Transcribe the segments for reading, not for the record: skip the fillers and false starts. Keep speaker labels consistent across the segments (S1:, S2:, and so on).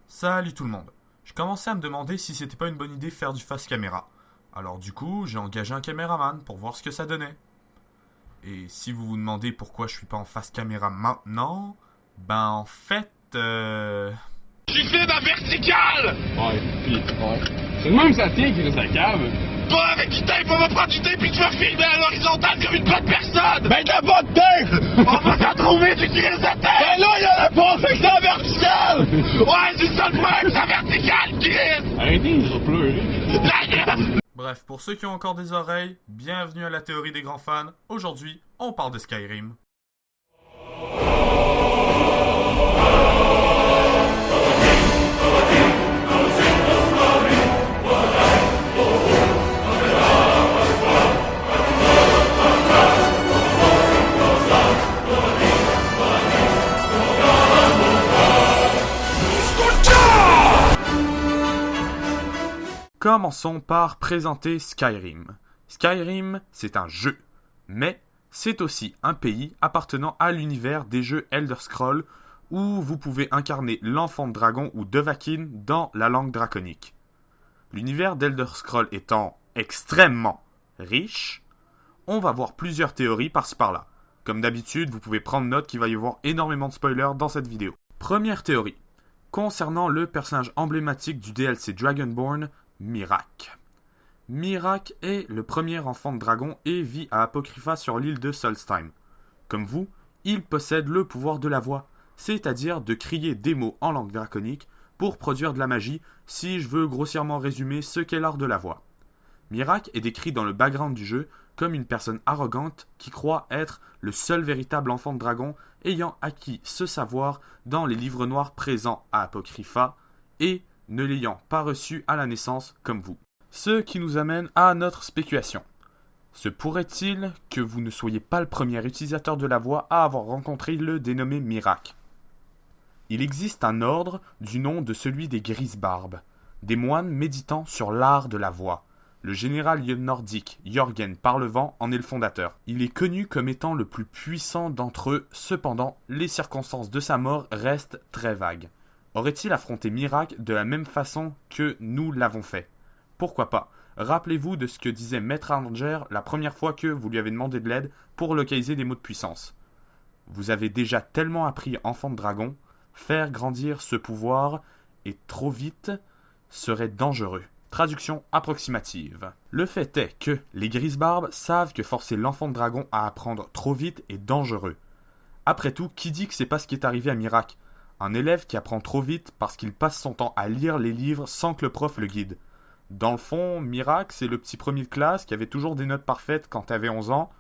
S1: Salut tout le monde. Je commençais à me demander si c'était pas une bonne idée de faire du face caméra. Alors du coup, j'ai engagé un caméraman pour voir ce que ça donnait. Et si vous vous demandez pourquoi je suis pas en face caméra maintenant, ben en fait,
S2: Tu fais ma verticale!
S3: Ouais, pis, ouais. C'est le même ça tient qui sa cave.
S2: Toi, avec du tape, on va prendre du tape et tu vas filmer à l'horizontale comme une bonne personne!
S3: Ben t'as pas de tape!
S2: On va s'en trouver, tu crises de tape!
S3: Ben là, y'en a pas, fait que c'est en vertical!
S2: Ouais, c'est ça le problème, c'est la verticale, Chris!
S3: Arrêtez, je vais pleurer.
S2: La gueule!
S1: bref, pour ceux qui ont encore des oreilles, bienvenue à la théorie des grands fans. Aujourd'hui, on parle de Skyrim. Commençons par présenter Skyrim. Skyrim, c'est un jeu, mais c'est aussi un pays appartenant à l'univers des jeux Elder Scrolls où vous pouvez incarner l'enfant de dragon ou Dovahkiin dans la langue draconique. L'univers d'Elder Scrolls étant extrêmement riche, on va voir plusieurs théories par-ci par-là. Comme d'habitude, vous pouvez prendre note qu'il va y avoir énormément de spoilers dans cette vidéo. Première théorie, concernant le personnage emblématique du DLC Dragonborn, Miraak. Miraak est le premier enfant de dragon et vit à Apocrypha sur l'île de Solstheim. Comme vous, il possède le pouvoir de la voix, c'est-à-dire de crier des mots en langue draconique pour produire de la magie, si je veux grossièrement résumer ce qu'est l'art de la voix. Miraak est décrit dans le background du jeu comme une personne arrogante qui croit être le seul véritable enfant de dragon ayant acquis ce savoir dans les livres noirs présents à Apocrypha et ne l'ayant pas reçu à la naissance comme vous. Ce qui nous amène à notre spéculation. Se pourrait-il que vous ne soyez pas le premier utilisateur de la voix à avoir rencontré le dénommé Miraak? Il existe un ordre du nom de celui des Grisbarbes, des moines méditant sur l'art de la voix. Le général nordique Jörgen Parlevent en est le fondateur. Il est connu comme étant le plus puissant d'entre eux, cependant, les circonstances de sa mort restent très vagues. Aurait-il affronté Miraak de la même façon que nous l'avons fait? Pourquoi pas? Rappelez-vous de ce que disait Maître Arranger la première fois que vous lui avez demandé de l'aide pour localiser des mots de puissance. Vous avez déjà tellement appris enfant de dragon, faire grandir ce pouvoir et trop vite serait dangereux. Traduction approximative. Le fait est que les Grisbarbes savent que forcer l'enfant de dragon à apprendre trop vite est dangereux. Après tout, qui dit que c'est pas ce qui est arrivé à Miraak? Un élève qui apprend trop vite parce qu'il passe son temps à lire les livres sans que le prof le guide. Dans le fond, Miraak, c'est le petit premier de classe qui avait toujours des notes parfaites quand t'avais 11 ans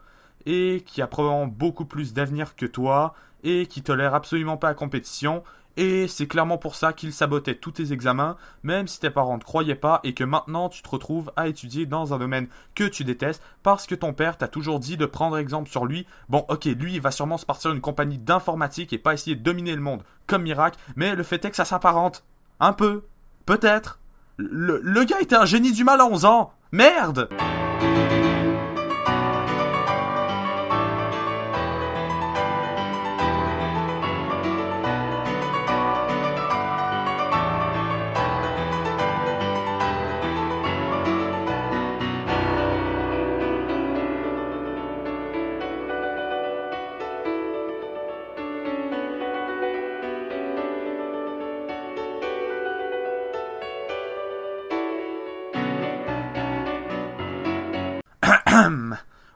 S1: et qui a probablement beaucoup plus d'avenir que toi et qui tolère absolument pas la compétition. Et c'est clairement pour ça qu'il sabotait tous tes examens, même si tes parents ne croyaient pas et que maintenant tu te retrouves à étudier dans un domaine que tu détestes parce que ton père t'a toujours dit de prendre exemple sur lui. Bon, ok, lui il va sûrement se partir d'une compagnie d'informatique et pas essayer de dominer le monde comme Miraak, mais le fait est que ça s'apparente. Un peu. Peut-être. Le gars était un génie du mal à 11 ans. Merde!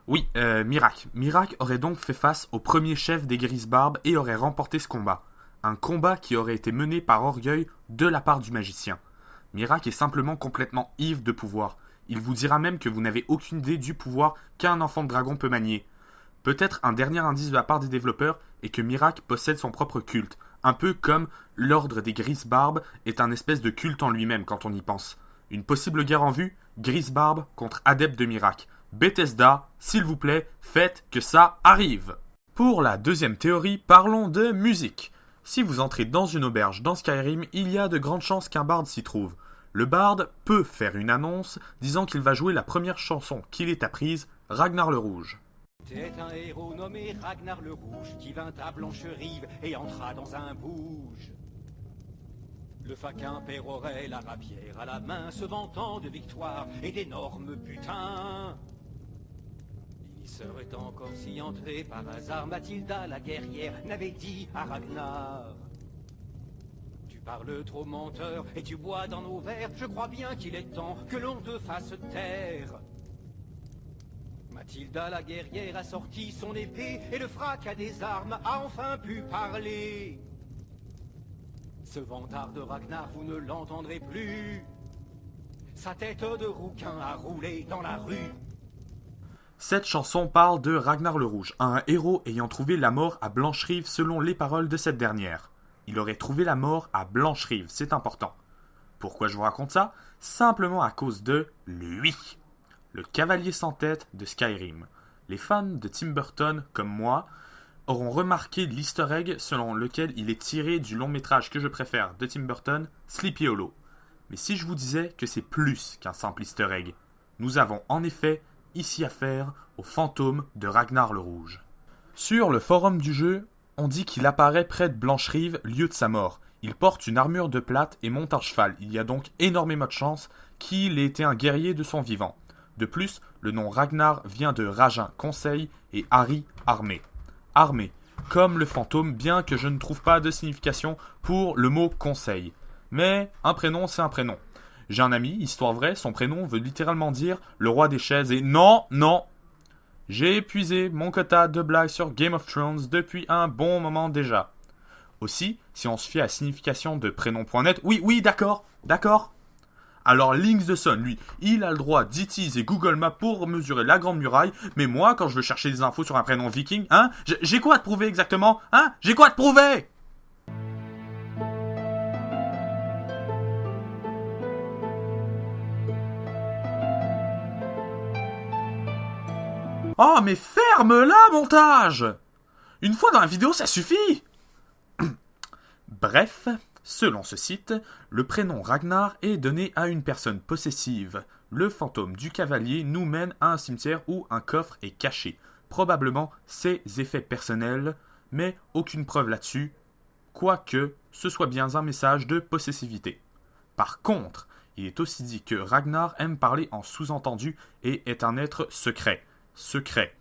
S1: Oui, Miraak. Miraak aurait donc fait face au premier chef des Grisbarbes et aurait remporté ce combat. Un combat qui aurait été mené par orgueil de la part du magicien. Miraak est simplement complètement ivre de pouvoir. Il vous dira même que vous n'avez aucune idée du pouvoir qu'un enfant de dragon peut manier. Peut-être un dernier indice de la part des développeurs est que Miraak possède son propre culte, un peu comme l'ordre des Grisbarbes est un espèce de culte en lui-même quand on y pense. Une possible guerre en vue, Grisbarbe contre adepte de Miraak. Bethesda, s'il vous plaît, faites que ça arrive. Pour la deuxième théorie, parlons de musique. Si vous entrez dans une auberge dans Skyrim, il y a de grandes chances qu'un barde s'y trouve. Le barde peut faire une annonce disant qu'il va jouer la première chanson qu'il ait apprise, Ragnar le Rouge.
S4: C'était un héros nommé Ragnar le Rouge qui vint à Blanche-Rive et entra dans un bouge. Le faquin pérorait la rapière à la main, se vantant de victoire et d'énormes butins. Il serait encore si entré par hasard, Mathilda la guerrière n'avait dit à Ragnar: tu parles trop menteur et tu bois dans nos verres, je crois bien qu'il est temps que l'on te fasse taire. Mathilda la guerrière a sorti son épée et le fracas des armes a enfin pu parler. Ce vantard de Ragnar, vous ne l'entendrez plus. Sa tête de rouquin a roulé dans la rue.
S1: Cette chanson parle de Ragnar le Rouge, un héros ayant trouvé la mort à Blancherive selon les paroles de cette dernière. Il aurait trouvé la mort à Blancherive, c'est important. Pourquoi je vous raconte ça? Simplement à cause de lui, le cavalier sans tête de Skyrim. Les fans de Tim Burton, comme moi, auront remarqué l'easter egg selon lequel il est tiré du long métrage que je préfère de Tim Burton, Sleepy Hollow. Mais si je vous disais que c'est plus qu'un simple easter egg, nous avons en effet ici affaire au fantôme de Ragnar le Rouge. Sur le forum du jeu, on dit qu'il apparaît près de Blancherive, lieu de sa mort. Il porte une armure de plate et monte un cheval. Il y a donc énormément de chances qu'il ait été un guerrier de son vivant. De plus, le nom Ragnar vient de Ragin, conseil, et Ari, armée. Armée, comme le fantôme, bien que je ne trouve pas de signification pour le mot conseil. Mais un prénom, c'est un prénom. J'ai un ami, histoire vraie, son prénom veut littéralement dire le roi des chaises et non, j'ai épuisé mon quota de blagues sur Game of Thrones depuis un bon moment déjà. Aussi, si on se fie à la signification de prénom.net, oui, d'accord. Alors Lynx the Sun, lui, il a le droit d'utiliser Google Maps pour mesurer la Grande Muraille, mais moi, quand je veux chercher des infos sur un prénom viking, j'ai quoi à te prouver exactement? J'ai quoi à te prouver? Oh, mais ferme-la, montage! Une fois dans la vidéo, ça suffit! Bref, selon ce site, le prénom Ragnar est donné à une personne possessive. Le fantôme du cavalier nous mène à un cimetière où un coffre est caché. Probablement ses effets personnels, mais aucune preuve là-dessus, quoique ce soit bien un message de possessivité. Par contre, il est aussi dit que Ragnar aime parler en sous-entendu et est un être secret. Secret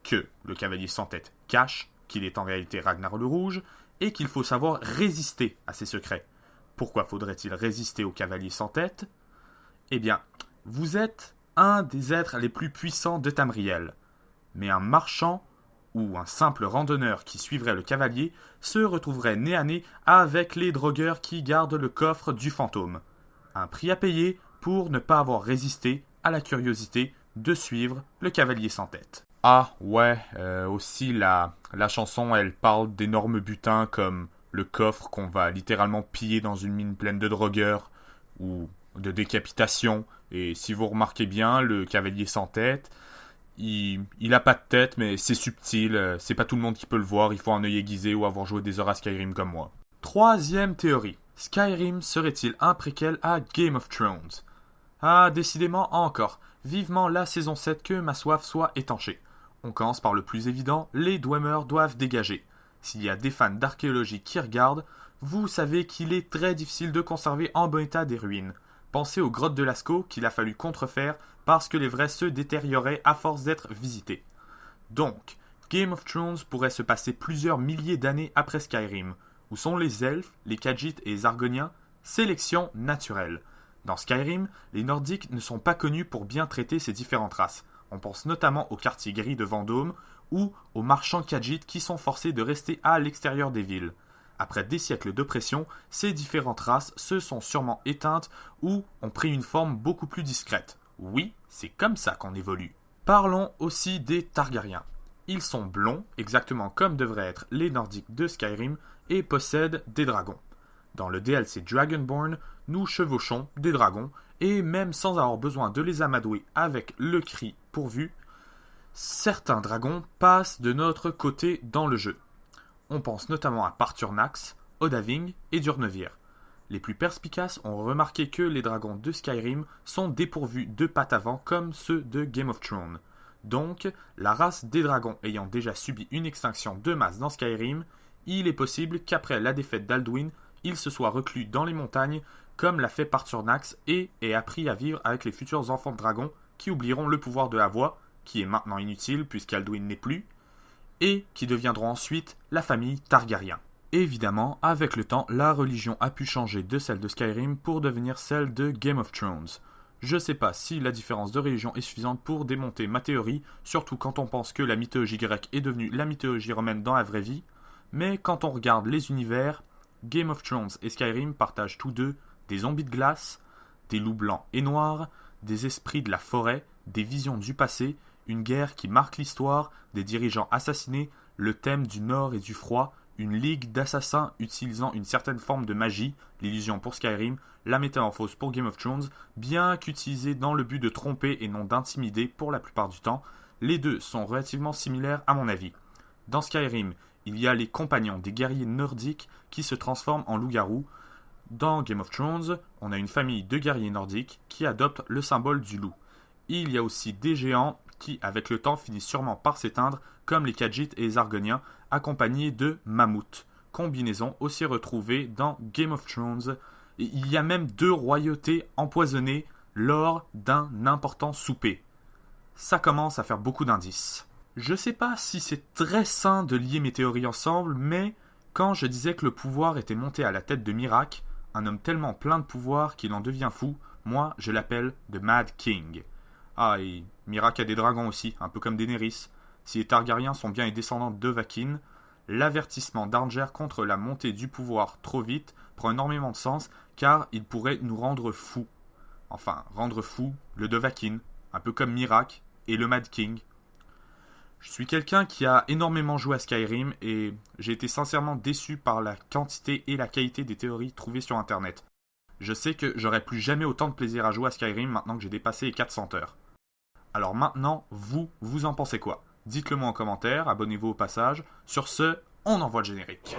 S1: que le cavalier sans tête cache, qu'il est en réalité Ragnar le Rouge, et qu'il faut savoir résister à ces secrets. Pourquoi faudrait-il résister au cavalier sans tête? Eh bien, vous êtes un des êtres les plus puissants de Tamriel. Mais un marchand ou un simple randonneur qui suivrait le cavalier se retrouverait nez à nez avec les drogueurs qui gardent le coffre du fantôme. Un prix à payer pour ne pas avoir résisté à la curiosité de suivre le cavalier sans tête. Ah ouais, aussi la chanson elle parle d'énormes butins comme le coffre qu'on va littéralement piller dans une mine pleine de drogueurs ou de décapitation. Et si vous remarquez bien, le cavalier sans tête, il a pas de tête mais c'est subtil, c'est pas tout le monde qui peut le voir, il faut un œil aiguisé ou avoir joué des heures à Skyrim comme moi. Troisième théorie, Skyrim serait-il un préquel à Game of Thrones? Ah, décidément encore, vivement la saison 7 que ma soif soit étanchée. On commence par le plus évident, les Dwemer doivent dégager. S'il y a des fans d'archéologie qui regardent, vous savez qu'il est très difficile de conserver en bon état des ruines. Pensez aux grottes de Lascaux qu'il a fallu contrefaire parce que les vraies se détérioraient à force d'être visitées. Donc, Game of Thrones pourrait se passer plusieurs milliers d'années après Skyrim. Où sont les elfes, les Khajiits et les Argoniens? Sélection naturelle. Dans Skyrim, les Nordiques ne sont pas connus pour bien traiter ces différentes races. On pense notamment aux quartiers gris de Vendôme ou aux marchands Khajiits qui sont forcés de rester à l'extérieur des villes. Après des siècles d'oppression, ces différentes races se sont sûrement éteintes ou ont pris une forme beaucoup plus discrète. Oui, c'est comme ça qu'on évolue. Parlons aussi des Targaryens. Ils sont blonds, exactement comme devraient être les Nordiques de Skyrim, et possèdent des dragons. Dans le DLC Dragonborn, nous chevauchons des dragons, et même sans avoir besoin de les amadouer avec le cri pourvu, certains dragons passent de notre côté dans le jeu. On pense notamment à Parturnax, Odahviing et Durnevir. Les plus perspicaces ont remarqué que les dragons de Skyrim sont dépourvus de pattes avant comme ceux de Game of Thrones. Donc, la race des dragons ayant déjà subi une extinction de masse dans Skyrim, il est possible qu'après la défaite d'Alduin, il se soit reclus dans les montagnes comme l'a fait Paarthurnax et ait appris à vivre avec les futurs enfants de dragon qui oublieront le pouvoir de la voix, qui est maintenant inutile puisqu'Alduin n'est plus, et qui deviendront ensuite la famille Targaryen. Évidemment, avec le temps, la religion a pu changer de celle de Skyrim pour devenir celle de Game of Thrones. Je sais pas si la différence de religion est suffisante pour démonter ma théorie, surtout quand on pense que la mythologie grecque est devenue la mythologie romaine dans la vraie vie, mais quand on regarde les univers, Game of Thrones et Skyrim partagent tous deux des zombies de glace, des loups blancs et noirs, des esprits de la forêt, des visions du passé, une guerre qui marque l'histoire, des dirigeants assassinés, le thème du nord et du froid, une ligue d'assassins utilisant une certaine forme de magie, l'illusion pour Skyrim, la métamorphose pour Game of Thrones, bien qu'utilisée dans le but de tromper et non d'intimider pour la plupart du temps, les deux sont relativement similaires à mon avis. Dans Skyrim, il y a les compagnons des guerriers nordiques qui se transforment en loups-garous. Dans Game of Thrones, on a une famille de guerriers nordiques qui adoptent le symbole du loup. Il y a aussi des géants qui, avec le temps, finissent sûrement par s'éteindre, comme les Khajiits et les Argoniens, accompagnés de mammouths. Combinaison aussi retrouvée dans Game of Thrones. Et il y a même 2 royautés empoisonnées lors d'un important souper. Ça commence à faire beaucoup d'indices. Je sais pas si c'est très sain de lier mes théories ensemble, mais quand je disais que le pouvoir était monté à la tête de Miraak, un homme tellement plein de pouvoir qu'il en devient fou, moi je l'appelle The Mad King. Ah, et Miraak a des dragons aussi, un peu comme Daenerys. Si les Targaryens sont bien les descendants de Vakin, l'avertissement d'Arnger contre la montée du pouvoir trop vite prend énormément de sens car il pourrait nous rendre fous. Enfin, rendre fous le Dovahkiin, un peu comme Miraak et le Mad King. Je suis quelqu'un qui a énormément joué à Skyrim et j'ai été sincèrement déçu par la quantité et la qualité des théories trouvées sur internet. Je sais que j'aurai plus jamais autant de plaisir à jouer à Skyrim maintenant que j'ai dépassé les 400 heures. Alors maintenant, vous en pensez quoi ? Dites-le moi en commentaire, abonnez-vous au passage. Sur ce, on envoie le générique.